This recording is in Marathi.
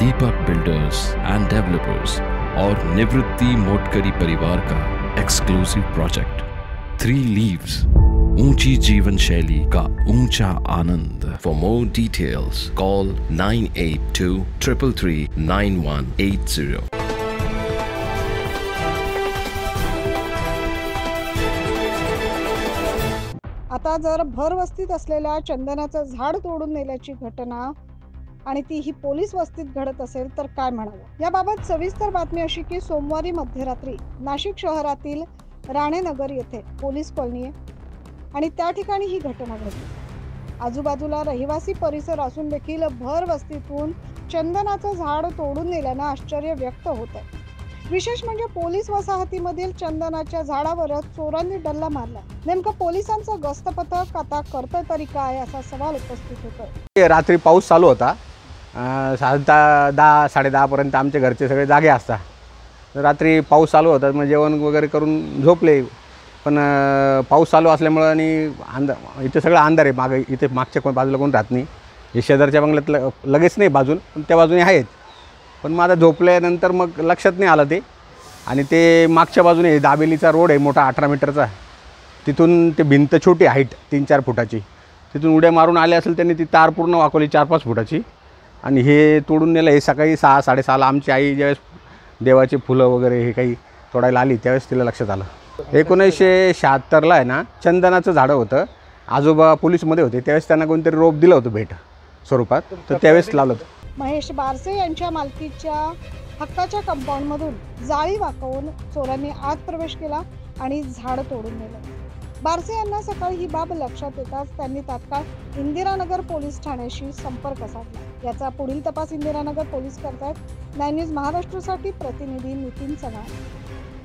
दीपक बिल्डर्स एंड डेवलपर्स और निवृत्ति मोटकरी परिवार का एक्सक्लूसिव प्रोजेक्ट 3 लीव्स, ऊंची जीवन शैली का ऊंचा आनंद। For more details call 9823339180। आता जर भर वस्तीत असलेल्या चंदनाचं झाड तोडून नेल्याची घटना आणि ती ही पोलीस वस्तीत घडत असेल तर काय म्हणावं। याबाबत सविस्तर बातमी अशी की सोमवारी मध्यरात्री नाशिक शहरातील राणेनगर येथे पोलीस कॉलनी आहे आणि त्या ठिकाणी ही घटना घडली। आजूबाजूला रहिवासी परिसर असून देखील भर वस्तीतून चंदनाचं झाड तोडून नेल्यानं आश्चर्य व्यक्त होत आहे। विशेष म्हणजे पोलीस वसाहतीमधील चंदनाच्या झाडावरच चोरांनी डल्ला मारला। नेमकं पोलिसांचं गस्त पथक आता करतंय तरी काय असा सवाल उपस्थित होतोय। रात्री पाऊस चालू होता, 10:30 पर्यंत आमचे घरचे सगळे जागे असतात। रात्री पाऊस चालू होता, मग जेवण वगैरे करून झोपले, पण पाऊस चालू असल्यामुळं आणि इथे सगळं अंधार आहे। मागे इथे मागच्या बाजूला कोण राहत नाही, हे शेजारच्या बंगल्यात लगेच नाही बाजून, पण त्या बाजूने आहेत। पण माझा झोपल्यानंतर मग लक्षात नाही आलं ते, आणि ते मागच्या बाजूने दाबेलीचा रोड आहे मोठा 18 मीटरचा, तिथून ते भिंत छोटी हाईट 3-4 फुटाची, तिथून उड्या मारून आले असेल त्यांनी, ती तार पूर्ण वाकवली 4-5 फुटाची, आणि हे तोडून नेलं। हे सकाळी 6-6:30ला आमची आई ज्यावेळेस देवाचे फुलं वगैरे हे काही तोडायला आली त्यावेळेस तिला लक्षात आलं। 1976ला आहे ना, चंदनाचं झाडं होतं, आजोबा पोलीसमध्ये होते, त्यावेळेस त्यांना कोणतरी रोप दिलं होतं भेट स्वरूपात, तर त्यावेळेस लावलं होतं। महेश बारसे यांच्या मालकीच्या हक्काच्या कंपाऊंडमधून जाळी वाकवून चोरांनी आत प्रवेश केला आणि झाड तोडून नेलं। बारसे यांना सकाळी ही बाब लक्षात येताच त्यांनी तात्काळ इंदिरानगर पोलीस ठाण्याशी संपर्क साधला। याचा पुढील तपास इंदिरानगर पोलीस करतायत। 9 न्यूज महाराष्ट्रासाठी प्रतिनिधी नितीन चव्हाण।